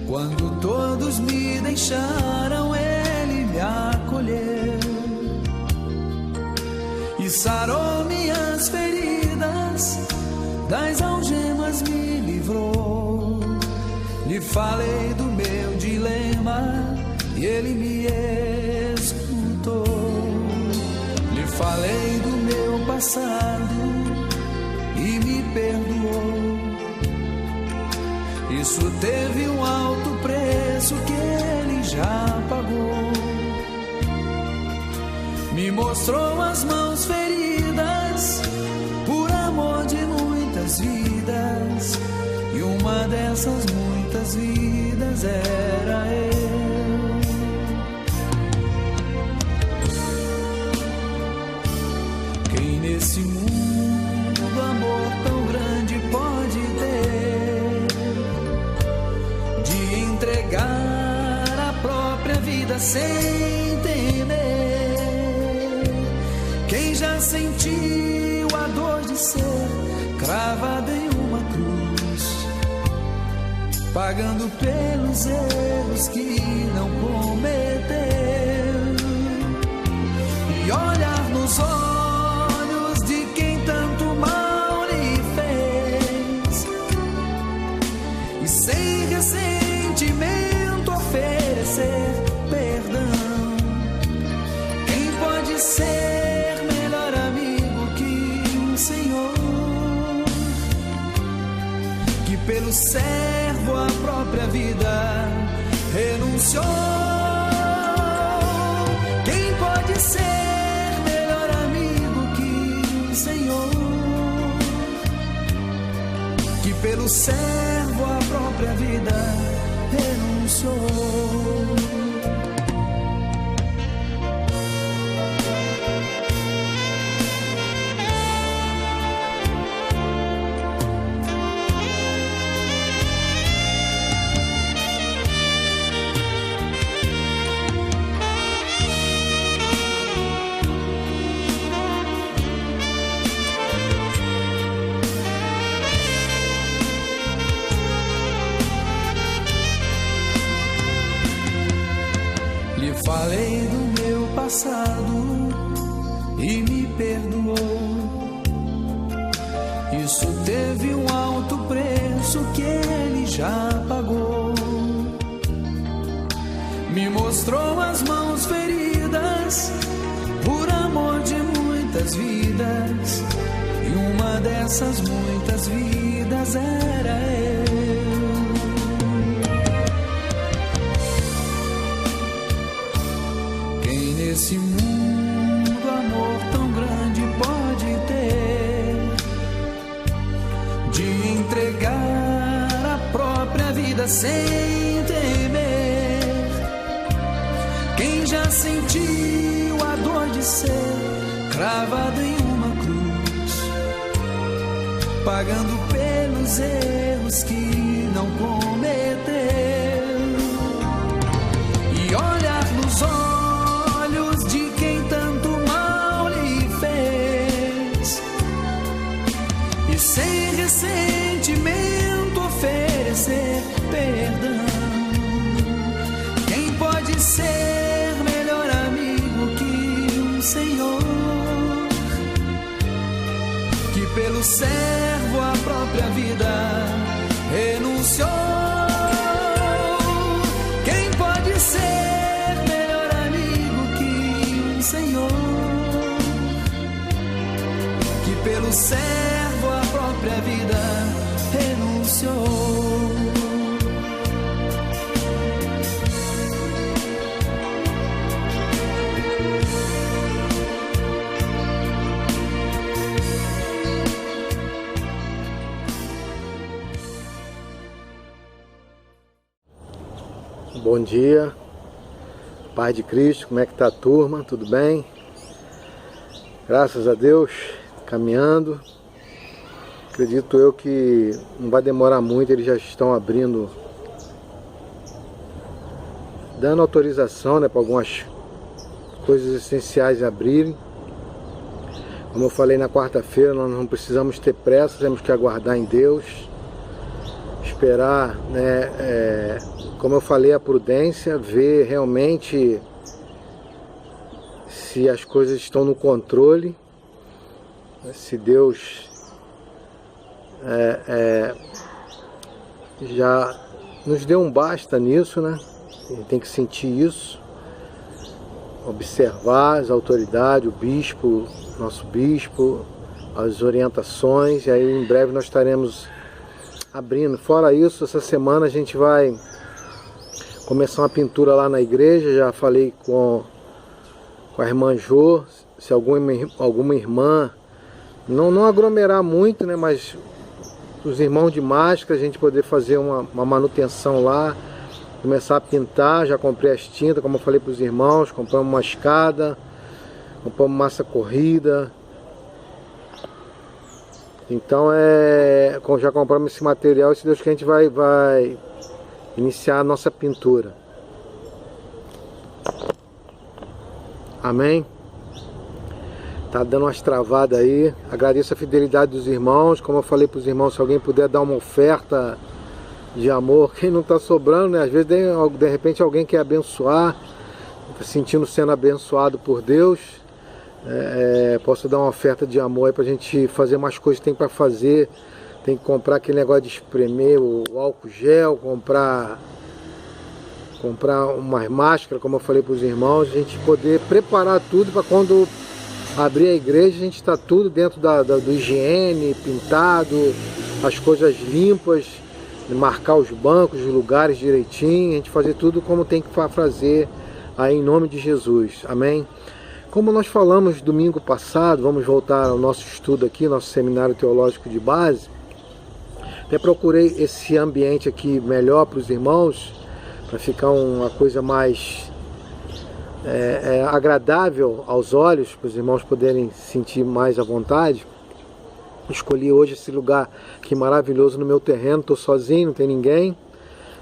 Quando todos me deixaram, Ele me acolheu e sarou minhas feridas, das algemas me livrou. Lhe falei do meu dilema e Ele me escutou. Lhe falei do meu passado e me perdoou. Isso teve um alto preço que Ele já pagou. Me mostrou as mãos feridas por amor de muitas vidas, e uma dessas muitas vidas era eu. Quem nesse mundo amor tão grande pode ter, de entregar a própria vida sem temer? Quem já sentiu a dor de ser cravado em uma cruz, pagando pelos erros que não cometeu, e olhar nos olhos de quem tanto mal lhe fez, e sem ressentimento oferecer perdão? Quem pode ser melhor amigo que um Senhor, que pelo servo a própria vida renunciou? Quem pode ser melhor amigo que um Senhor, que pelo servo a própria vida renunciou? Falei do meu passado e me perdoou. Isso teve um alto preço que Ele já pagou. Me mostrou as mãos feridas por amor de muitas vidas, e uma dessas muitas vidas era eu. Nesse mundo amor tão grande pode ter, de entregar a própria vida sem temer? Quem já sentiu a dor de ser cravado em uma cruz, pagando pelos erros que não cometeu, e olhar nos olhos de quem tanto mal lhe fez, e sem ressentimento oferecer perdão? Quem pode ser melhor amigo que um Senhor, que pelo servo a própria vida renunciou? Quem pode ser melhor amigo que um Senhor, que pelo servo a própria vida renunciou? Bom dia, Paz de Cristo, como é que tá a turma? Tudo bem? Graças a Deus, caminhando. Acredito eu que não vai demorar muito, eles já estão abrindo, dando autorização, né, para algumas coisas essenciais abrirem. Como eu falei na quarta-feira, nós não precisamos ter pressa, temos que aguardar em Deus, esperar, né, como eu falei, a prudência, ver realmente se as coisas estão no controle, se Deus já nos deu um basta nisso, né? A gente tem que sentir isso, observar as autoridades, o bispo, nosso bispo, as orientações, e aí em breve nós estaremos abrindo. Fora isso, essa semana a gente vai começar uma pintura lá na igreja. Já falei com a irmã Jô, se alguma irmã, não aglomerar muito, né, mas os irmãos de máscara, a gente poder fazer uma manutenção lá, começar a pintar. Já comprei as tintas, como eu falei para os irmãos, compramos uma escada, compramos massa corrida. Então já compramos esse material, e se Deus quer a gente vai iniciar a nossa pintura. Amém? Tá dando umas travadas aí. Agradeço a fidelidade dos irmãos. Como eu falei para os irmãos, se alguém puder dar uma oferta de amor, quem não está sobrando, né? Às vezes de repente alguém quer abençoar, está sentindo sendo abençoado por Deus. Posso dar uma oferta de amor aí para a gente fazer mais coisas que tem para fazer. Tem que comprar aquele negócio de espremer o álcool gel, comprar umas máscaras, como eu falei para os irmãos, a gente poder preparar tudo para quando abrir a igreja, a gente está tudo dentro do higiene, pintado, as coisas limpas, marcar os bancos, os lugares direitinho, a gente fazer tudo como tem que fazer aí em nome de Jesus. Amém? Como nós falamos domingo passado, vamos voltar ao nosso estudo aqui, nosso seminário teológico de base. Até procurei esse ambiente aqui melhor para os irmãos, para ficar uma coisa mais agradável aos olhos, para os irmãos poderem sentir mais à vontade. Escolhi hoje esse lugar aqui maravilhoso no meu terreno, estou sozinho, não tem ninguém.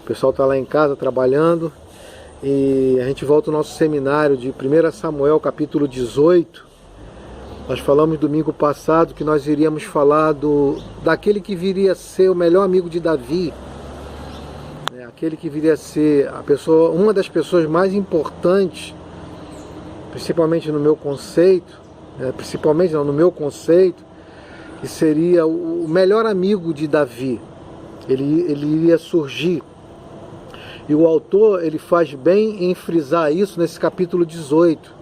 O pessoal está lá em casa trabalhando. E a gente volta ao nosso seminário de 1 Samuel, capítulo 18. Nós falamos domingo passado que nós iríamos falar daquele que viria a ser o melhor amigo de Davi. Aquele que viria a ser uma das pessoas mais importantes, principalmente no meu conceito, que seria o melhor amigo de Davi. Ele iria surgir. E o autor, ele faz bem em frisar isso nesse capítulo 18.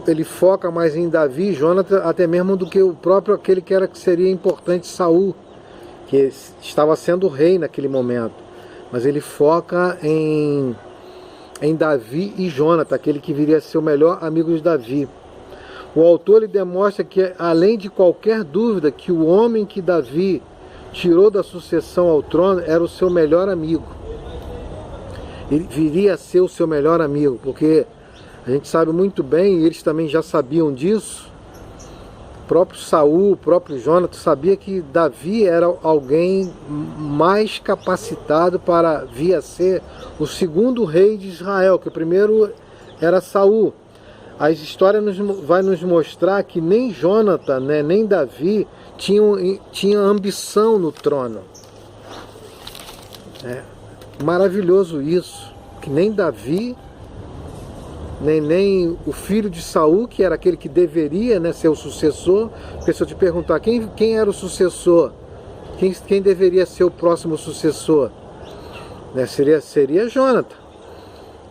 Ele foca mais em Davi e Jonathan, até mesmo do que o próprio aquele que seria importante, Saul, que estava sendo rei naquele momento. Mas ele foca em Davi e Jonathan, aquele que viria a ser o melhor amigo de Davi. O autor ele demonstra que, além de qualquer dúvida, que o homem que Davi tirou da sucessão ao trono era o seu melhor amigo. Ele viria a ser o seu melhor amigo, porque a gente sabe muito bem, e eles também já sabiam disso, o próprio Saul, o próprio Jonathan sabia que Davi era alguém mais capacitado para vir a ser o segundo rei de Israel, que o primeiro era Saul. A história vai nos mostrar que nem Jonathan, nem Davi tinha ambição no trono. Maravilhoso isso, que nem Davi, nem o filho de Saul, que era aquele que deveria ser o sucessor. Porque se eu te perguntar quem era o sucessor, quem deveria ser o próximo sucessor, seria Jonathan.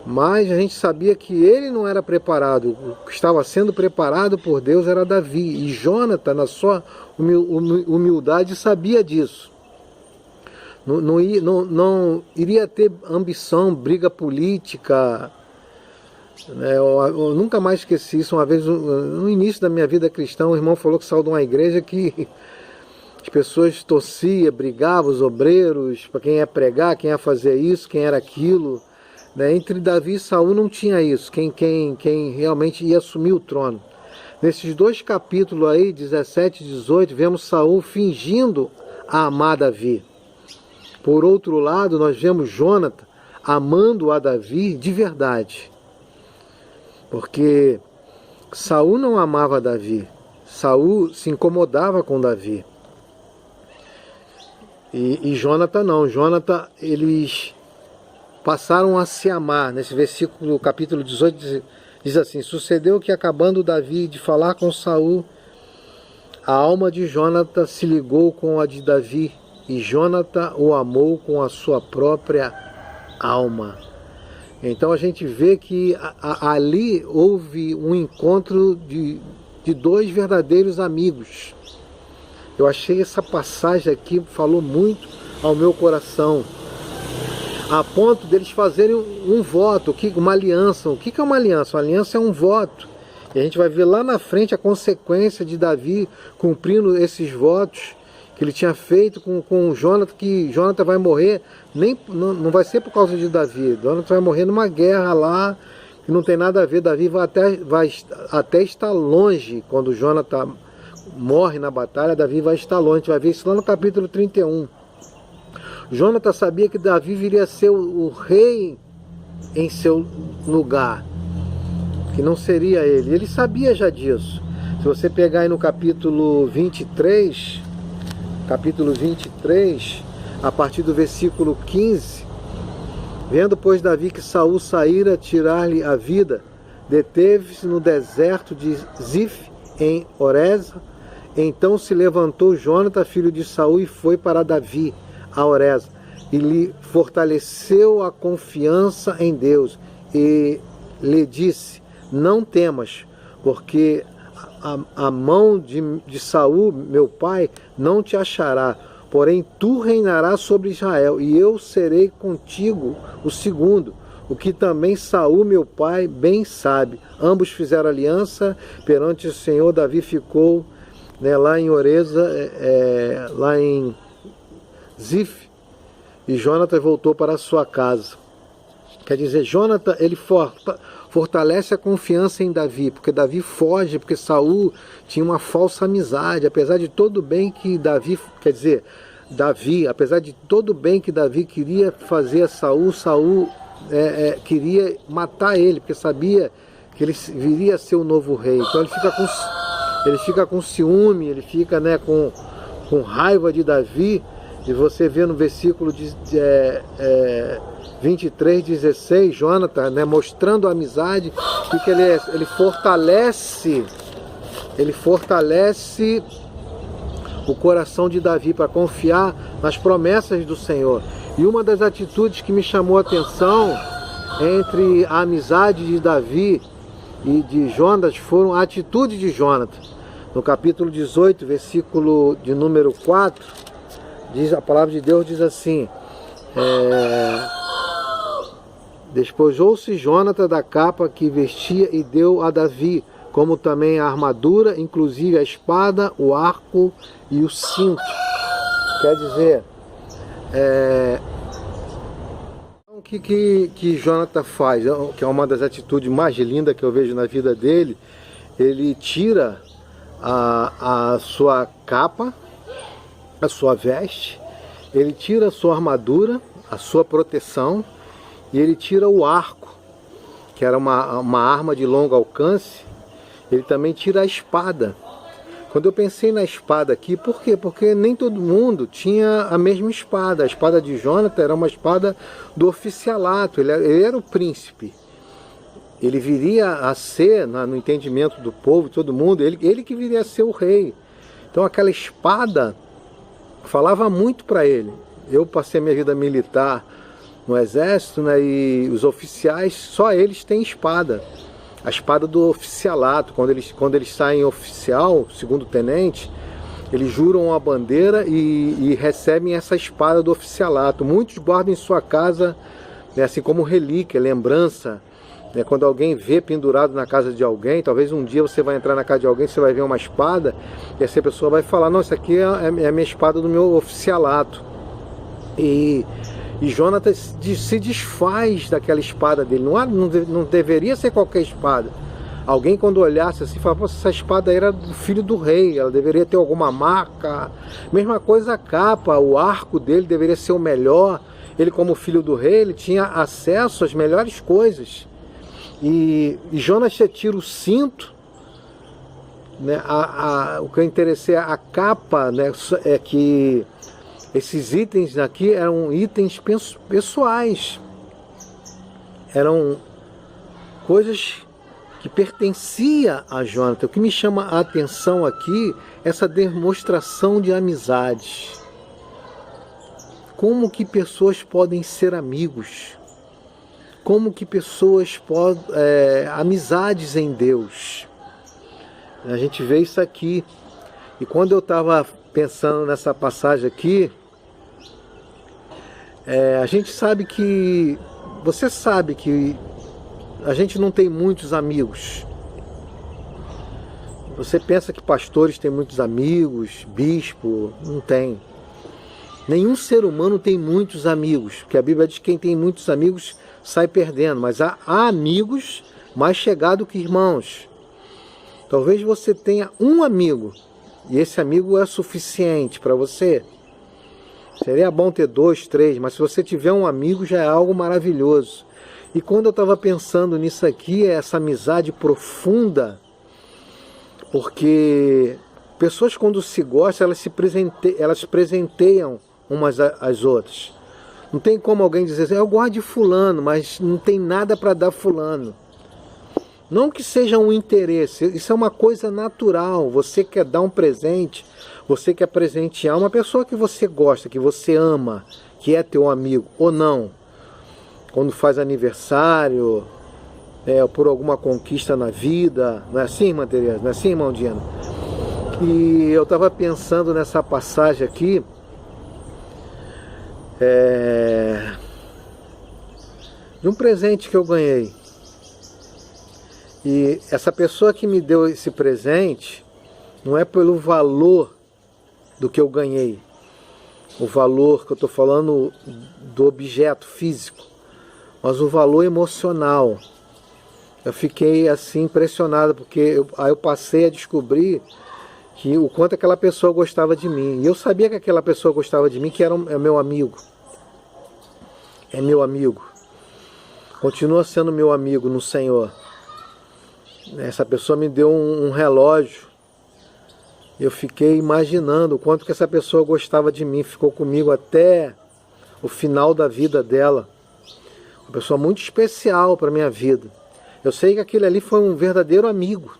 Mas a gente sabia que ele não era preparado. O que estava sendo preparado por Deus era Davi. E Jonathan, na sua humildade, sabia disso. Não iria ter ambição, briga política. Eu nunca mais esqueci isso. Uma vez, no início da minha vida cristã, um irmão falou que saiu de uma igreja que as pessoas torciam, brigavam, os obreiros, para quem ia pregar, quem ia fazer isso, quem era aquilo. Entre Davi e Saul não tinha isso, quem realmente ia assumir o trono. Nesses dois capítulos aí, 17 e 18, vemos Saul fingindo a amar Davi. Por outro lado, nós vemos Jonathan amando a Davi de verdade. Porque Saul não amava Davi, Saul se incomodava com Davi. E Jonathan não. Jonathan, eles passaram a se amar. Nesse versículo, capítulo 18, diz assim: sucedeu que, acabando Davi de falar com Saul, a alma de Jonathan se ligou com a de Davi, e Jonathan o amou com a sua própria alma. Então a gente vê que ali houve um encontro de dois verdadeiros amigos. Eu achei essa passagem aqui, falou muito ao meu coração, a ponto deles fazerem um voto, uma aliança. O que é uma aliança? Uma aliança é um voto. E a gente vai ver lá na frente a consequência de Davi cumprindo esses votos que ele tinha feito com Jonathan, que Jonathan vai morrer, não vai ser por causa de Davi. Jonathan vai morrer numa guerra lá, que não tem nada a ver. Davi vai até estar longe. Quando Jonathan morre na batalha, Davi vai estar longe. A gente vai ver isso lá no capítulo 31. Jonathan sabia que Davi viria a ser o rei em seu lugar, que não seria ele. Ele sabia já disso. Se você pegar aí no capítulo 23, a partir do versículo 15, vendo, pois, Davi que Saul saíra tirar-lhe a vida, deteve-se no deserto de Zif, em Oreza. Então se levantou Jonathan, filho de Saul, e foi para Davi a Oreza, e lhe fortaleceu a confiança em Deus, e lhe disse: não temas, porque a mão de Saul, meu pai, não te achará, porém tu reinarás sobre Israel, e eu serei contigo o segundo, o que também Saul, meu pai, bem sabe. Ambos fizeram aliança perante o Senhor. Davi ficou, lá em Oreza, lá em Zif, e Jonathan voltou para a sua casa. Quer dizer, Jonathan, ele fortalece a confiança em Davi, porque Davi foge, porque Saul tinha uma falsa amizade, apesar de todo o bem que Davi queria fazer a Saul, queria matar ele, porque sabia que ele viria a ser o novo rei. Então ele fica com ciúme, ele fica, com raiva de Davi. E você vê no versículo 23, 16, Jonathan, mostrando a amizade, que ele fortalece o coração de Davi para confiar nas promessas do Senhor. E uma das atitudes que me chamou a atenção entre a amizade de Davi e de Jonas foram a atitude de Jonathan. No capítulo 18, versículo de número 4, a palavra de Deus diz assim: despojou-se Jonathan da capa que vestia e deu a Davi, como também a armadura, inclusive a espada, o arco e o cinto. Quer dizer, o que Jonathan faz, que é uma das atitudes mais lindas que eu vejo na vida dele. Ele tira a sua capa, a sua veste, ele tira a sua armadura, a sua proteção, e ele tira o arco, que era uma arma de longo alcance. Ele também tira a espada. Quando eu pensei na espada aqui, por quê? Porque nem todo mundo tinha a mesma espada. A espada de Jonathan era uma espada do oficialato, ele era o príncipe. Ele viria a ser, no entendimento do povo, todo mundo, ele que viria a ser o rei. Então aquela espada falava muito para ele. Eu passei a minha vida militar no exército, e os oficiais, só eles têm espada. A espada do oficialato. Quando eles saem oficial, segundo tenente, eles juram a bandeira e recebem essa espada do oficialato. Muitos guardam em sua casa, assim como relíquia, lembrança. Quando alguém vê pendurado na casa de alguém, talvez um dia você vai entrar na casa de alguém, você vai ver uma espada, e essa pessoa vai falar: não, isso aqui é a minha espada do meu oficialato. E Jonathan se desfaz daquela espada dele. Não deveria ser qualquer espada. Alguém, quando olhasse assim, falava: essa espada era do filho do rei, ela deveria ter alguma marca. Mesma coisa a capa, o arco dele deveria ser o melhor. Ele, como filho do rei, ele tinha acesso às melhores coisas. E Jonas tira o cinto, o que eu interessei, a capa, é que Esses itens aqui eram itens pessoais. Eram coisas que pertenciam a Jonathan. O que me chama a atenção aqui é essa demonstração de amizade. Como que pessoas podem ser amigos? Como que pessoas podem... amizades em Deus. A gente vê isso aqui. E quando eu estava pensando nessa passagem aqui, a gente sabe que... Você sabe que a gente não tem muitos amigos. Você pensa que pastores têm muitos amigos, bispo, não tem. Nenhum ser humano tem muitos amigos, porque a Bíblia diz que quem tem muitos amigos sai perdendo, mas há amigos mais chegados que irmãos. Talvez você tenha um amigo, e esse amigo é suficiente para você. Seria bom ter 2, 3, mas se você tiver um amigo já é algo maravilhoso. E quando eu estava pensando nisso aqui, essa amizade profunda, porque pessoas quando se gostam, elas presenteiam umas às outras. Não tem como alguém dizer assim, eu gosto de fulano, mas não tem nada para dar fulano. Não que seja um interesse, isso é uma coisa natural. Você quer dar um presente, você quer presentear uma pessoa que você gosta, que você ama, que é teu amigo, ou não. Quando faz aniversário, por alguma conquista na vida, não é assim, irmã Tereza? Não é assim, irmão Dino? E eu estava pensando nessa passagem aqui, de um presente que eu ganhei. E essa pessoa que me deu esse presente, não é pelo valor do que eu ganhei, o valor que eu estou falando do objeto físico, mas o valor emocional. Eu fiquei assim impressionado, porque aí eu passei a descobrir que o quanto aquela pessoa gostava de mim. E eu sabia que aquela pessoa gostava de mim, que é meu amigo. É meu amigo. Continua sendo meu amigo no Senhor. Essa pessoa me deu um relógio. Eu fiquei imaginando o quanto que essa pessoa gostava de mim. Ficou comigo até o final da vida dela. Uma pessoa muito especial para a minha vida. Eu sei que aquele ali foi um verdadeiro amigo.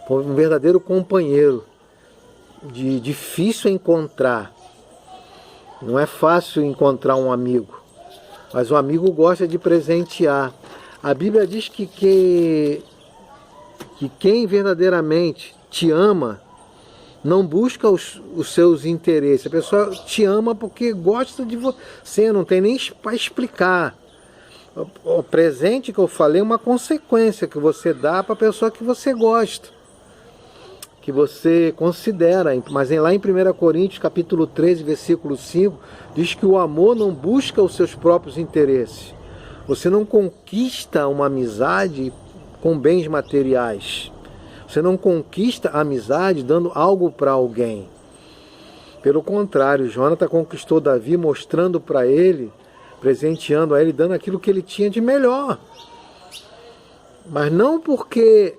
Foi um verdadeiro companheiro. Difícil encontrar. Não é fácil encontrar um amigo. Mas o amigo gosta de presentear. A Bíblia diz que quem verdadeiramente te ama não busca os seus interesses. A pessoa te ama porque gosta de você, não tem nem para explicar. O presente que eu falei é uma consequência que você dá para a pessoa que você gosta, que você considera. Mas lá em 1 Coríntios capítulo 13, versículo 5, diz que o amor não busca os seus próprios interesses. Você não conquista uma amizade com bens materiais. Você não conquista a amizade dando algo para alguém. Pelo contrário, Jonathan conquistou Davi mostrando para ele, presenteando a ele, dando aquilo que ele tinha de melhor. Mas não porque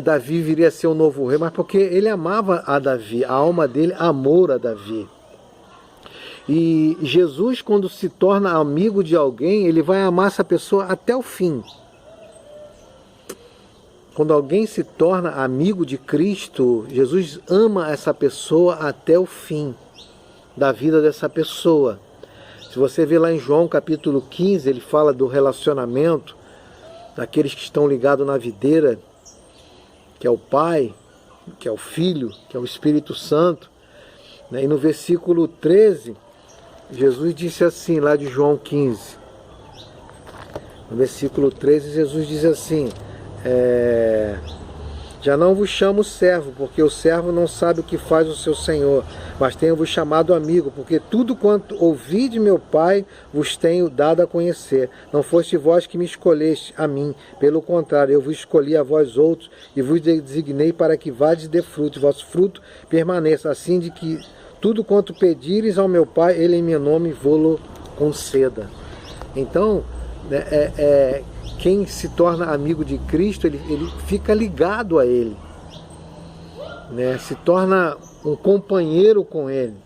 Davi viria a ser o novo rei, mas porque ele amava a Davi, a alma dele amou a Davi. E Jesus, quando se torna amigo de alguém, ele vai amar essa pessoa até o fim. Quando alguém se torna amigo de Cristo, Jesus ama essa pessoa até o fim da vida dessa pessoa. Se você ver lá em João capítulo 15, ele fala do relacionamento daqueles que estão ligados na videira, que é o Pai, que é o Filho, que é o Espírito Santo. E no versículo 13, Jesus disse assim, lá de João 15. No versículo 13, Jesus diz assim, já não vos chamo servo, porque o servo não sabe o que faz o seu senhor, mas tenho-vos chamado amigo, porque tudo quanto ouvi de meu Pai vos tenho dado a conhecer. Não foste vós que me escolheste a mim, pelo contrário, eu vos escolhi a vós outros, e vos designei para que vades e dê fruto, e vosso fruto permaneça, assim de que tudo quanto pedires ao meu Pai, ele em meu nome vô-lo conceda. Então, quem se torna amigo de Cristo, ele fica ligado a ele. né? Se torna um companheiro com ele.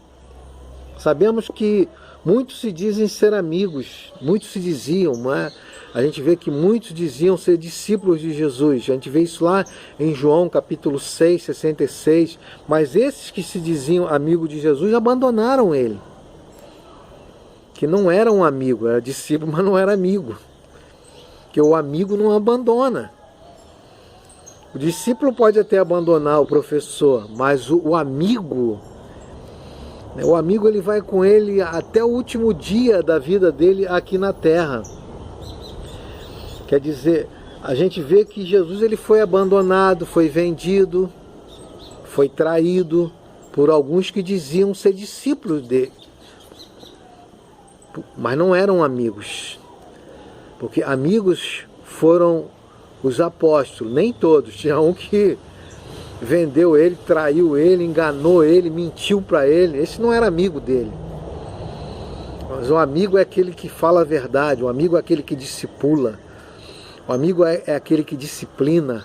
Sabemos que muitos se dizem ser amigos, muitos se diziam, não é? A gente vê que muitos diziam ser discípulos de Jesus. A gente vê isso lá em João capítulo 6, 66. Mas esses que se diziam amigos de Jesus abandonaram ele. Que não era um amigo, era discípulo, mas não era amigo. Que o amigo não abandona. O discípulo pode até abandonar o professor, mas o amigo ele vai com ele até o último dia da vida dele aqui na terra. Quer dizer, a gente vê que Jesus ele foi abandonado, foi vendido, foi traído por alguns que diziam ser discípulos dele, mas não eram amigos, porque amigos foram os apóstolos, nem todos. Tinha um que vendeu ele, traiu ele, enganou ele, mentiu para ele. Esse não era amigo dele. Mas o amigo é aquele que fala a verdade, o amigo é aquele que discipula, o amigo é aquele que disciplina,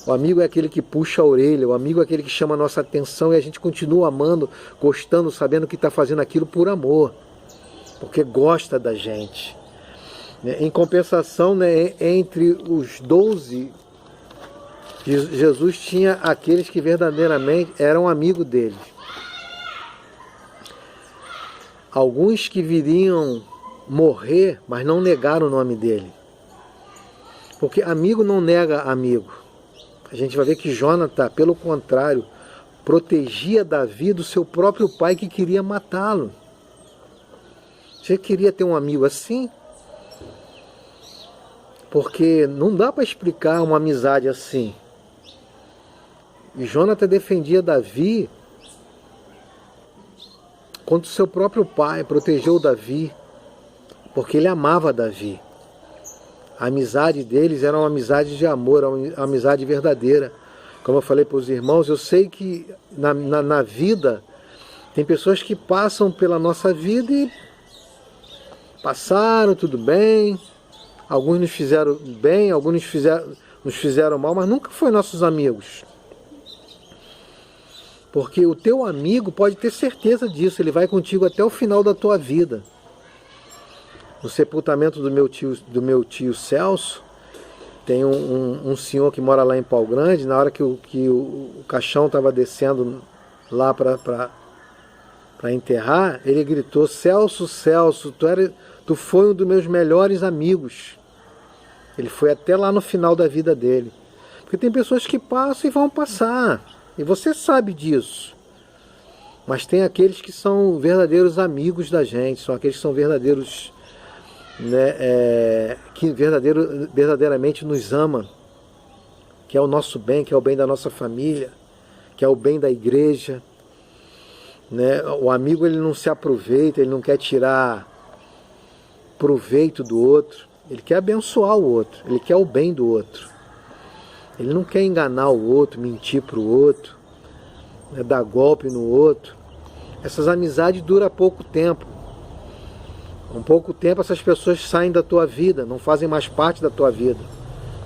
o amigo é aquele que puxa a orelha, o amigo é aquele que chama a nossa atenção e a gente continua amando, gostando, sabendo que está fazendo aquilo por amor, porque gosta da gente. Em compensação, né, entre os 12, Jesus tinha aqueles que verdadeiramente eram amigos dele. Alguns que viriam morrer, mas não negaram o nome dele. Porque amigo não nega amigo. A gente vai ver que Jonathan, pelo contrário, protegia Davi do seu próprio pai que queria matá-lo. Você queria ter um amigo assim? Porque não dá para explicar uma amizade assim. E Jonathan defendia Davi contra o seu próprio pai, protegeu Davi, porque ele amava Davi. A amizade deles era uma amizade de amor, uma amizade verdadeira. Como eu falei para os irmãos, eu sei que na vida tem pessoas que passam pela nossa vida e passaram, tudo bem. Alguns nos fizeram bem, alguns nos fizeram mal, mas nunca foram nossos amigos. Porque o teu amigo pode ter certeza disso, ele vai contigo até o final da tua vida. No sepultamento do meu tio Celso, tem um senhor que mora lá em Pau Grande. Na hora que o caixão estava descendo lá para enterrar, ele gritou: Celso, Celso, tu foi um dos meus melhores amigos. Ele foi até lá no final da vida dele. Porque tem pessoas que passam e vão passar, e você sabe disso. Mas tem aqueles que são verdadeiros amigos da gente, são aqueles que são verdadeiros, né, que verdadeiramente nos ama, que é o nosso bem, que é o bem da nossa família, que é o bem da igreja, né? O amigo, ele não se aproveita, ele não quer tirar proveito do outro, ele quer abençoar o outro, ele quer o bem do outro, ele não quer enganar o outro, mentir para o outro, né, dar golpe no outro. Essas amizades duram pouco tempo. Com pouco tempo essas pessoas saem da tua vida, não fazem mais parte da tua vida.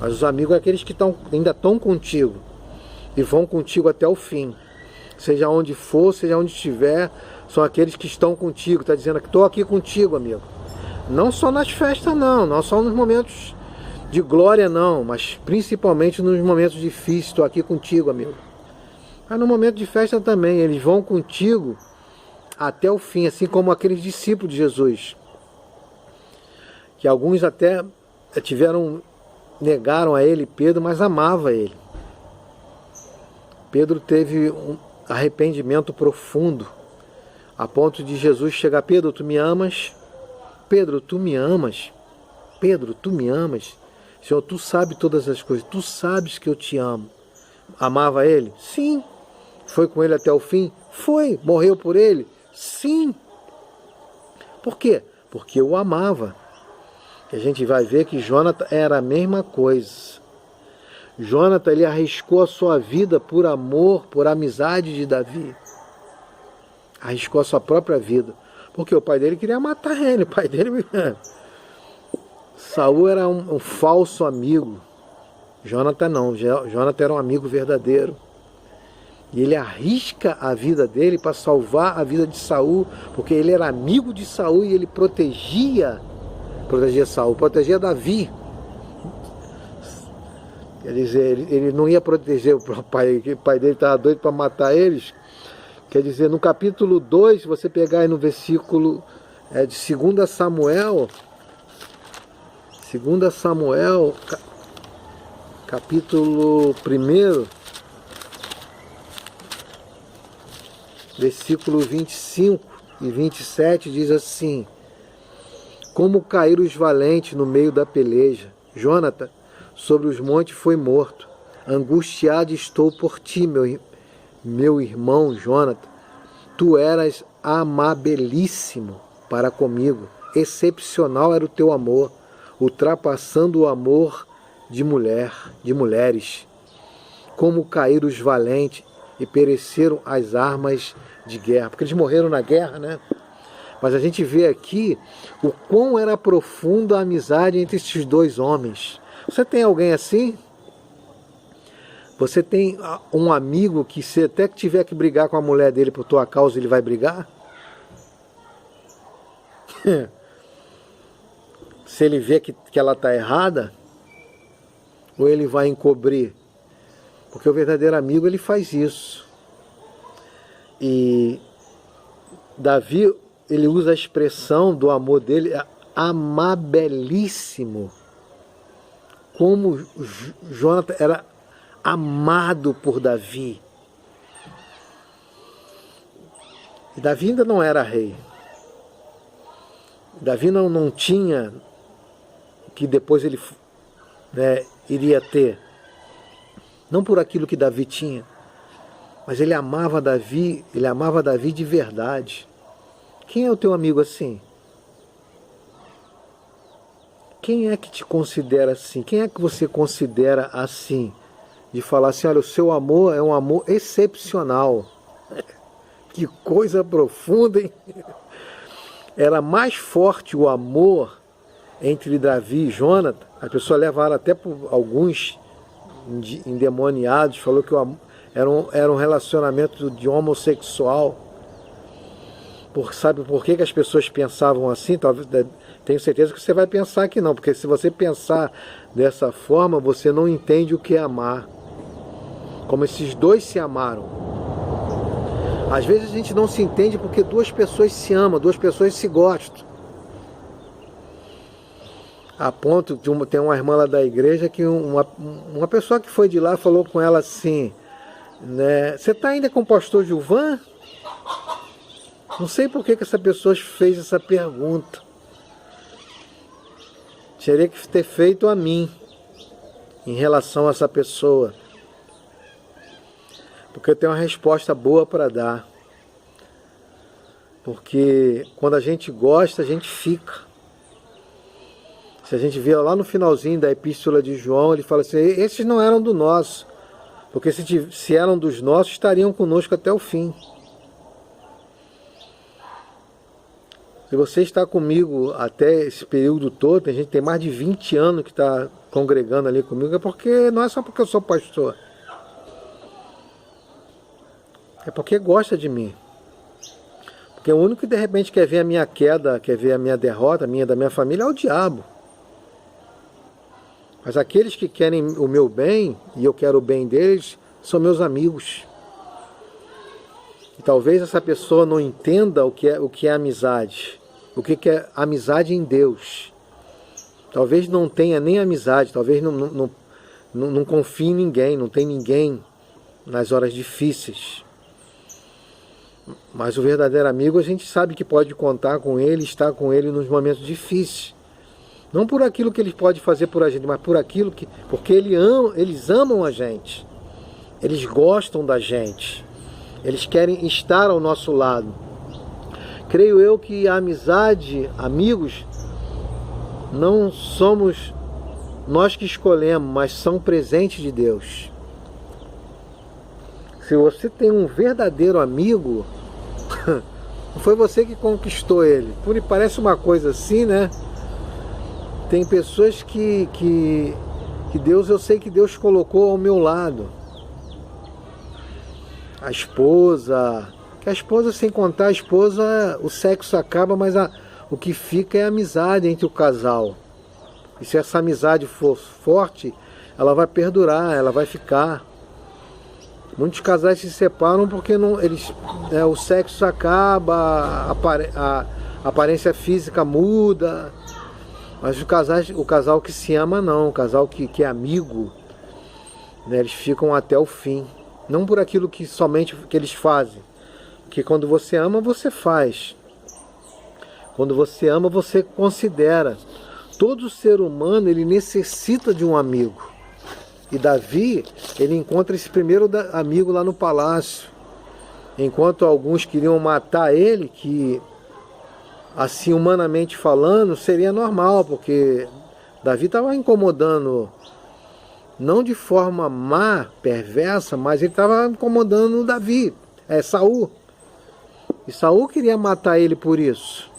Mas os amigos é aqueles que ainda estão contigo e vão contigo até o fim. Seja onde for, seja onde estiver, são aqueles que estão contigo. Está dizendo que estou aqui contigo, amigo. Não só nas festas, não só nos momentos de glória, não, mas principalmente nos momentos difíceis. Estou aqui contigo, amigo. Mas no momento de festa também, eles vão contigo até o fim, assim como aqueles discípulos de Jesus, que alguns até negaram a ele, Pedro, mas amava ele. Pedro teve um arrependimento profundo, a ponto de Jesus chegar: Pedro, tu me amas? Pedro, tu me amas? Pedro, tu me amas? Senhor, tu sabes todas as coisas, tu sabes que eu te amo. Amava ele? Sim. Foi com ele até o fim? Foi. Morreu por ele? Sim. Por quê? Porque eu amava. A gente vai ver que Jonathan era a mesma coisa. Jonathan, ele arriscou a sua vida por amor, por amizade de Davi. Arriscou a sua própria vida. Porque o pai dele queria matar ele. O pai dele... Saul era um falso amigo. Jonathan não. Jonathan era um amigo verdadeiro. E ele arrisca a vida dele para salvar a vida de Saul, porque ele era amigo de Saul e ele protegia Saul, protegia Davi. Quer dizer, ele não ia proteger o pai dele estava doido para matar eles. Quer dizer, no capítulo 2, se você pegar aí no versículo de 2 Samuel, capítulo 1, versículo 25 e 27, diz assim: como caíram os valentes no meio da peleja, Jônatan sobre os montes foi morto. Angustiado estou por ti, meu irmão Jônatan. Tu eras amabilíssimo para comigo. Excepcional era o teu amor, ultrapassando o amor de mulheres. Como caíram os valentes e pereceram as armas de guerra. Porque eles morreram na guerra, né? Mas a gente vê aqui o quão era profunda a amizade entre esses dois homens. Você tem alguém assim? Você tem um amigo que se até que tiver que brigar com a mulher dele por tua causa, ele vai brigar? Se ele vê que ela está errada, ou ele vai encobrir? Porque o verdadeiro amigo, ele faz isso. E Davi, ele usa a expressão do amor dele, amabilíssimo. Como Jônatan era amado por Davi. E Davi ainda não era rei. Davi não tinha o que depois ele iria ter. Não por aquilo que Davi tinha, mas ele amava Davi de verdade. Quem é o teu amigo assim? Quem é que te considera assim? Quem é que você considera assim? De falar assim, olha, o seu amor é um amor excepcional. Que coisa profunda, hein? Era mais forte o amor entre Davi e Jônatan. A pessoa levava até por alguns endemoniados, falou que era um relacionamento de homossexual. Sabe por que as pessoas pensavam assim? Talvez, tenho certeza que você vai pensar que não, porque se você pensar dessa forma, você não entende o que é amar. Como esses dois se amaram. Às vezes a gente não se entende porque duas pessoas se amam, duas pessoas se gostam. A ponto de tem uma irmã lá da igreja que uma pessoa que foi de lá falou com ela assim, né, você está ainda com o pastor Gilvan? Não sei por que essa pessoa fez essa pergunta. Teria que ter feito a mim em relação a essa pessoa. Porque eu tenho uma resposta boa para dar. Porque quando a gente gosta, a gente fica. Se a gente vê lá no finalzinho da epístola de João, ele fala assim, esses não eram do nosso. Porque se eram dos nossos, estariam conosco até o fim. Se você está comigo até esse período todo, a gente tem mais de 20 anos que está congregando ali comigo, não é só porque eu sou pastor. É porque gosta de mim. Porque o único que de repente quer ver a minha queda, quer ver a minha derrota, da minha família, é o diabo. Mas aqueles que querem o meu bem, e eu quero o bem deles, são meus amigos. E talvez essa pessoa não entenda o que é amizade. O que é amizade em Deus. Talvez não tenha nem amizade, talvez não confie em ninguém, não tem ninguém nas horas difíceis. Mas o verdadeiro amigo, a gente sabe que pode contar com ele, estar com ele nos momentos difíceis. Não por aquilo que ele pode fazer por a gente, mas por aquilo porque eles amam a gente. Eles gostam da gente. Eles querem estar ao nosso lado. Creio eu que a amizade, amigos, não somos nós que escolhemos, mas são presentes de Deus. Se você tem um verdadeiro amigo, não foi você que conquistou ele. Parece uma coisa assim, né? Tem pessoas que Deus, eu sei que Deus colocou ao meu lado. a esposa, que a esposa, sem contar a esposa, o sexo acaba, mas o que fica é a amizade entre o casal. E se essa amizade for forte, ela vai perdurar, ela vai ficar. Muitos casais se separam porque o sexo acaba, a aparência física muda, mas o casal que se ama não, o casal que é amigo, né, eles ficam até o fim. Não por aquilo que somente que eles fazem, porque quando você ama, você faz. Quando você ama, você considera. Todo ser humano, ele necessita de um amigo. E Davi, ele encontra esse primeiro amigo lá no palácio. Enquanto alguns queriam matar ele, que, assim, humanamente falando, seria normal, porque Davi estava incomodando, não de forma má, perversa, mas ele estava incomodando Saul. E Saul queria matar ele por isso.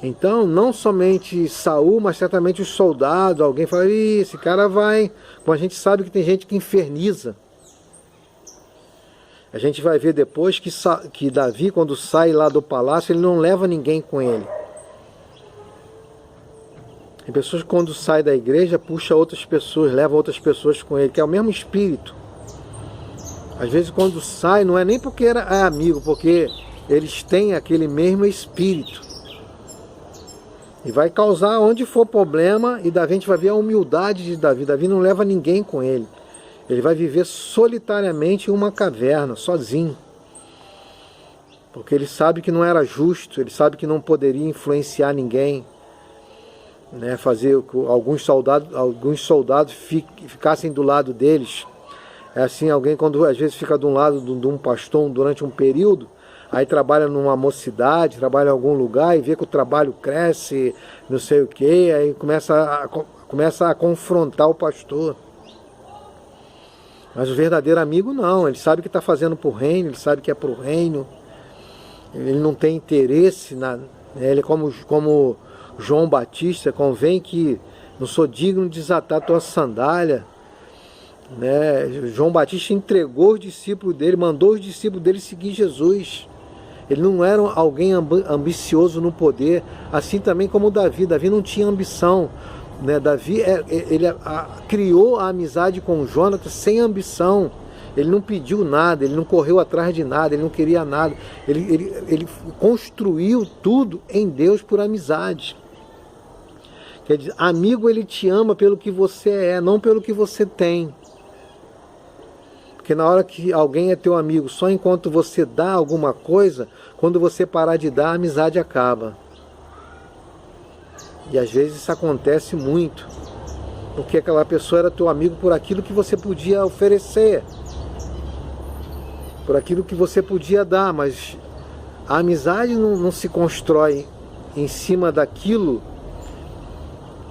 Então, não somente Saul, mas certamente os soldados, alguém fala, esse cara vai... Como a gente sabe que tem gente que inferniza. A gente vai ver depois que Davi, quando sai lá do palácio, ele não leva ninguém com ele. Tem pessoas que quando sai da igreja, puxa outras pessoas, leva outras pessoas com ele, que é o mesmo espírito. Às vezes quando sai, não é nem porque é amigo, porque eles têm aquele mesmo espírito. E vai causar onde for problema, e Davi, a gente vai ver a humildade de Davi. Davi não leva ninguém com ele. Ele vai viver solitariamente em uma caverna, sozinho. Porque ele sabe que não era justo, ele sabe que não poderia influenciar ninguém, né, fazer alguns soldados ficassem do lado deles. É assim, alguém quando às vezes fica de um lado de um pastor durante um período, aí trabalha numa mocidade, trabalha em algum lugar e vê que o trabalho cresce, não sei o que, aí começa a confrontar o pastor. Mas o verdadeiro amigo não, ele sabe que está fazendo para o reino, ele sabe que é para o reino, ele não tem interesse, ele é como João Batista, convém que não sou digno de desatar tua sandália. Né? João Batista entregou os discípulos dele, mandou os discípulos dele seguir Jesus. Ele não era alguém ambicioso no poder, assim também como Davi. Davi não tinha ambição, né? Davi criou a amizade com Jonatas sem ambição. Ele não pediu nada, ele não correu atrás de nada, ele não queria nada. Ele construiu tudo em Deus por amizade. Quer dizer, amigo, ele te ama pelo que você é, não pelo que você tem. Porque na hora que alguém é teu amigo, só enquanto você dá alguma coisa, quando você parar de dar, a amizade acaba. E às vezes isso acontece muito. Porque aquela pessoa era teu amigo por aquilo que você podia oferecer. Por aquilo que você podia dar. Mas a amizade não se constrói em cima daquilo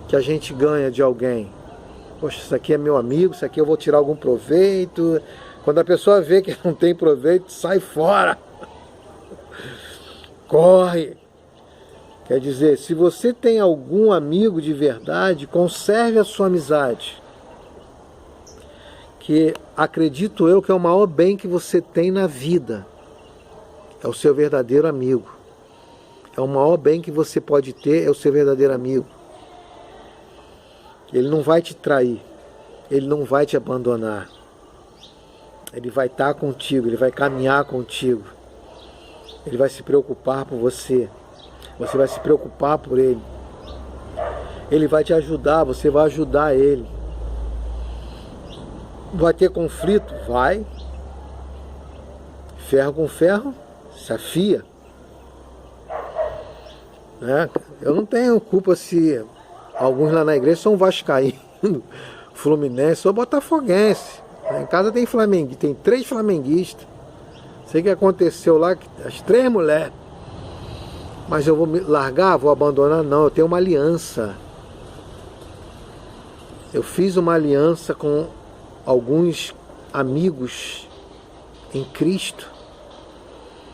que a gente ganha de alguém. Poxa, isso aqui é meu amigo, isso aqui eu vou tirar algum proveito. Quando a pessoa vê que não tem proveito, sai fora. Corre. Quer dizer, se você tem algum amigo de verdade, conserve a sua amizade. Que acredito eu que é o maior bem que você tem na vida. É o seu verdadeiro amigo. É o maior bem que você pode ter, é o seu verdadeiro amigo. Ele não vai te trair, ele não vai te abandonar. Ele vai estar contigo, ele vai caminhar contigo. Ele vai se preocupar por você. Você vai se preocupar por ele. Ele vai te ajudar, você vai ajudar ele. Vai ter conflito? Vai. Ferro com ferro se afia. Né? Eu não tenho culpa se alguns lá na igreja são vascaínos, fluminense ou botafoguense. Em casa tem flamenguista, tem 3 flamenguistas. Sei que aconteceu lá, as 3 mulheres. Mas eu vou me largar, vou abandonar? Não, eu tenho uma aliança. Eu fiz uma aliança com alguns amigos em Cristo.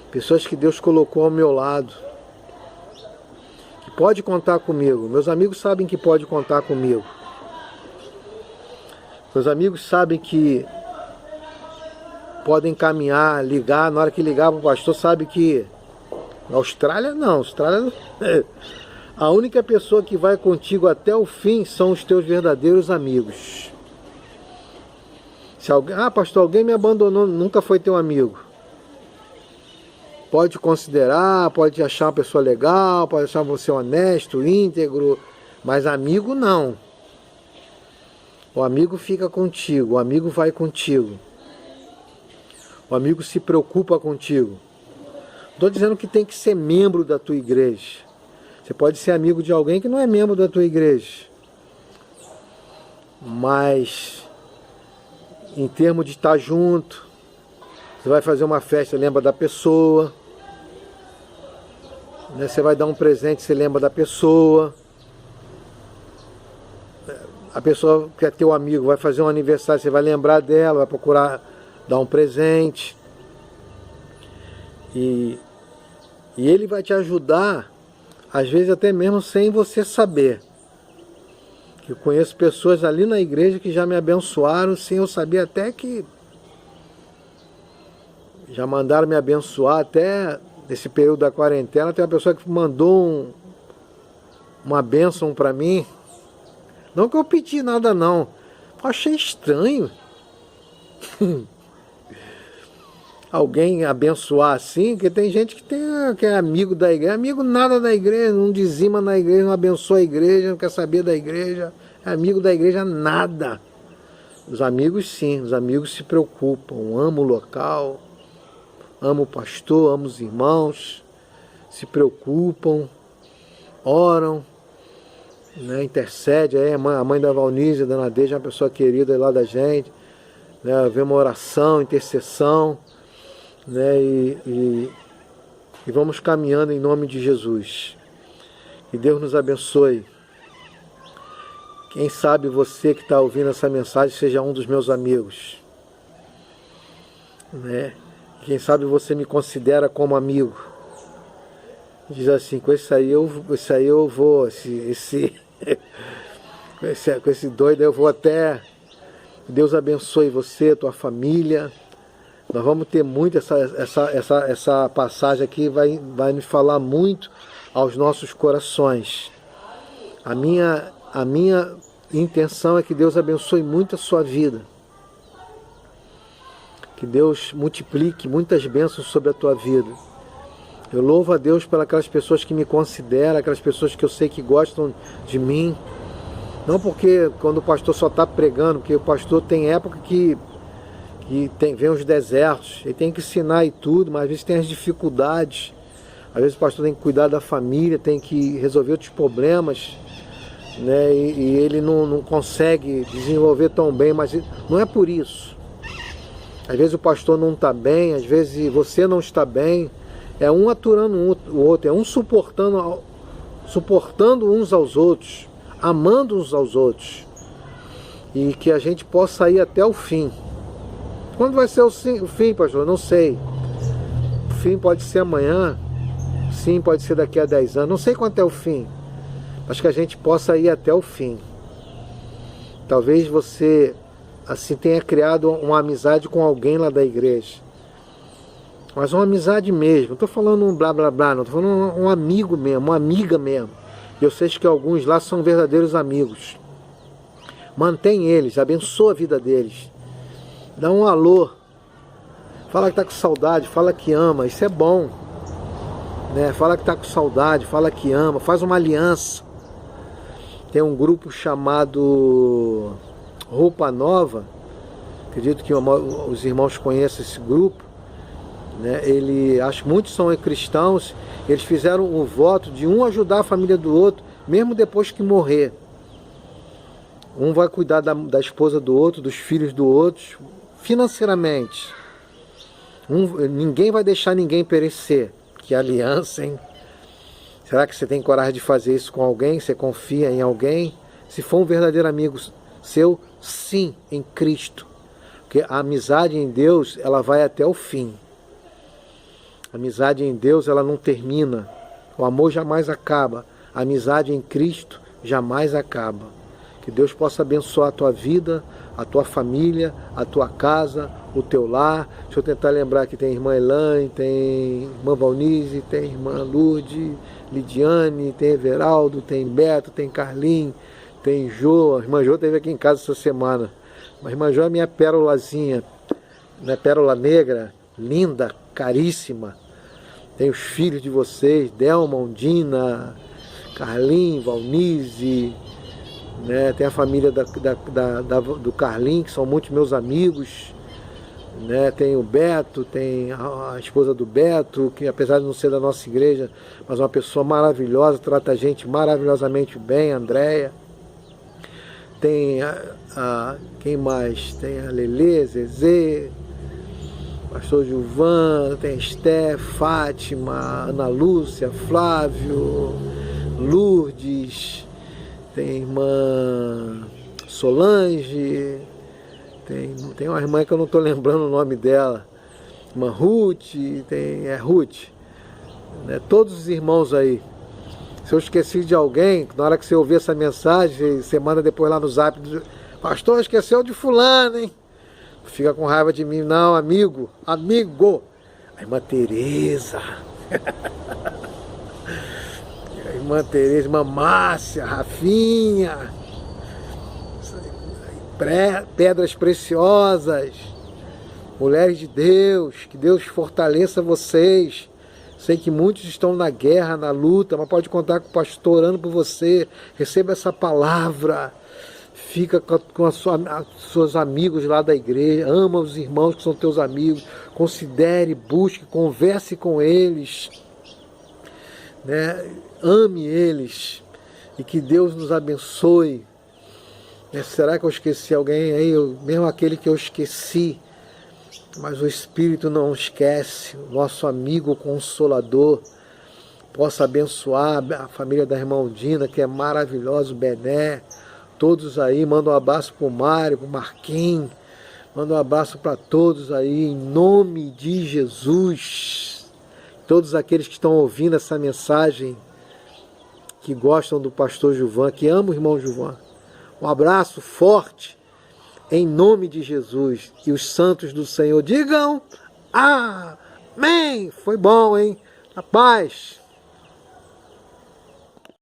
Pessoas que Deus colocou ao meu lado. Que pode contar comigo. Meus amigos sabem que pode contar comigo. Meus amigos sabem que podem caminhar, ligar, na hora que ligar para o pastor, sabe que na Austrália não, Austrália a única pessoa que vai contigo até o fim são os teus verdadeiros amigos. Se alguém, pastor, alguém me abandonou, nunca foi teu amigo. Pode considerar, pode achar uma pessoa legal, pode achar você honesto, íntegro, mas amigo não. O amigo fica contigo, o amigo vai contigo. O amigo se preocupa contigo. Estou dizendo que tem que ser membro da tua igreja. Você pode ser amigo de alguém que não é membro da tua igreja. Mas, em termos de estar junto, você vai fazer uma festa, lembra da pessoa. Né? Você vai dar um presente, você lembra da pessoa. A pessoa que é teu amigo vai fazer um aniversário, você vai lembrar dela, vai procurar dar um presente. E ele vai te ajudar, às vezes até mesmo sem você saber. Eu conheço pessoas ali na igreja que já me abençoaram sem eu saber, até que já mandaram me abençoar até nesse período da quarentena. Tem uma pessoa que mandou uma bênção para mim. Não que eu pedi nada não, eu achei estranho. Alguém abençoar assim, porque tem gente que é amigo da igreja, amigo nada da igreja, não dizima na igreja, não abençoa a igreja, não quer saber da igreja, é amigo da igreja nada. Os amigos sim, os amigos se preocupam, amam o local, amam o pastor, amam os irmãos, se preocupam, oram, né, intercede. Aí a mãe da Valnísia, da Nadeja, é uma pessoa querida lá da gente, né, vê uma oração, intercessão, né, e vamos caminhando em nome de Jesus. Que Deus nos abençoe. Quem sabe você que está ouvindo essa mensagem seja um dos meus amigos, né? Quem sabe você me considera como amigo. Diz assim, com esse aí eu vou, com esse doido eu vou até. Deus abençoe você, tua família. Nós vamos ter muito essa passagem aqui, vai me falar muito aos nossos corações. A minha intenção é que Deus abençoe muito a sua vida. Que Deus multiplique muitas bênçãos sobre a tua vida. Eu louvo a Deus pelas aquelas pessoas que me consideram, aquelas pessoas que eu sei que gostam de mim. Não porque quando o pastor só está pregando, porque o pastor tem época que vem os desertos, ele tem que ensinar e tudo, mas às vezes tem as dificuldades. Às vezes o pastor tem que cuidar da família, tem que resolver outros problemas, né? E ele não consegue desenvolver tão bem, mas não é por isso. Às vezes o pastor não está bem, às vezes você não está bem. É um aturando o outro, é um suportando uns aos outros, amando uns aos outros. E que a gente possa ir até o fim. Quando vai ser o fim, pastor? Não sei. O fim pode ser amanhã, sim, pode ser daqui a 10 anos. Não sei quanto é o fim, mas que a gente possa ir até o fim. Talvez você assim tenha criado uma amizade com alguém lá da igreja. Mas uma amizade mesmo. Não estou falando um blá blá blá, não. Estou falando um amigo mesmo, uma amiga mesmo. Eu sei que alguns lá são verdadeiros amigos. Mantém eles, abençoa a vida deles. Dá um alô. Fala que está com saudade, fala que ama. Isso é bom, né? Fala que está com saudade, fala que ama. Faz uma aliança. Tem um grupo chamado Roupa Nova. Acredito que os irmãos conhecem esse grupo, né? Acho que muitos são cristãos. Eles fizeram o voto de um ajudar a família do outro, mesmo depois que morrer. Um vai cuidar da esposa do outro, dos filhos do outro, financeiramente. Ninguém vai deixar ninguém perecer. Que aliança, hein? Será que você tem coragem de fazer isso com alguém? Você confia em alguém? Se for um verdadeiro amigo seu, sim, em Cristo. Porque a amizade em Deus, ela vai até o fim. A amizade em Deus, ela não termina. O amor jamais acaba. A amizade em Cristo jamais acaba. Que Deus possa abençoar a tua vida, a tua família, a tua casa, o teu lar. Deixa eu tentar lembrar que tem irmã Elaine, tem irmã Valnice, tem irmã Lourdes, Lidiane, tem Everaldo, tem Beto, tem Carlinhos, tem Jô. A irmã Jô esteve aqui em casa essa semana. Mas a irmã Jô é minha pérolazinha, né? Pérola negra, linda, caríssima. Tem os filhos de vocês, Delma, Ondina, Carlinhos, Valnice, né? Tem a família do Carlinhos, que são muitos meus amigos, né? Tem o Beto, tem a esposa do Beto, que apesar de não ser da nossa igreja, mas uma pessoa maravilhosa, trata a gente maravilhosamente bem, a Andréia. Tem quem mais? Tem a Lelê, Zezé, pastor Gilvan, tem Esté, Fátima, Ana Lúcia, Flávio, Lourdes, tem a irmã Solange, tem uma irmã que eu não estou lembrando o nome dela, irmã Ruth, Ruth, né? Todos os irmãos aí. Se eu esqueci de alguém, na hora que você ouvir essa mensagem, você manda depois lá no zap, pastor, esqueceu de fulano, hein? Fica com raiva de mim, não, amigo, a irmã Tereza, a irmã Tereza, irmã Márcia, Rafinha, pedras preciosas, mulheres de Deus, que Deus fortaleça vocês. Sei que muitos estão na guerra, na luta, mas pode contar com o pastor orando por você. Receba essa palavra. Fica com os seus amigos lá da igreja. Ama os irmãos que são teus amigos. Considere, busque, converse com eles, né? Ame eles. E que Deus nos abençoe. Será que eu esqueci alguém aí? Mesmo aquele que eu esqueci. Mas o Espírito não esquece, o nosso amigo consolador, possa abençoar a família da irmã Ondina, que é maravilhosa, o Bené, todos aí, manda um abraço para o Mário, para o Marquinhos, manda um abraço para todos aí, em nome de Jesus. Todos aqueles que estão ouvindo essa mensagem, que gostam do pastor Gilvan, que amam o irmão Gilvan, um abraço forte, em nome de Jesus, e os santos do Senhor digam amém. Foi bom, hein? A paz.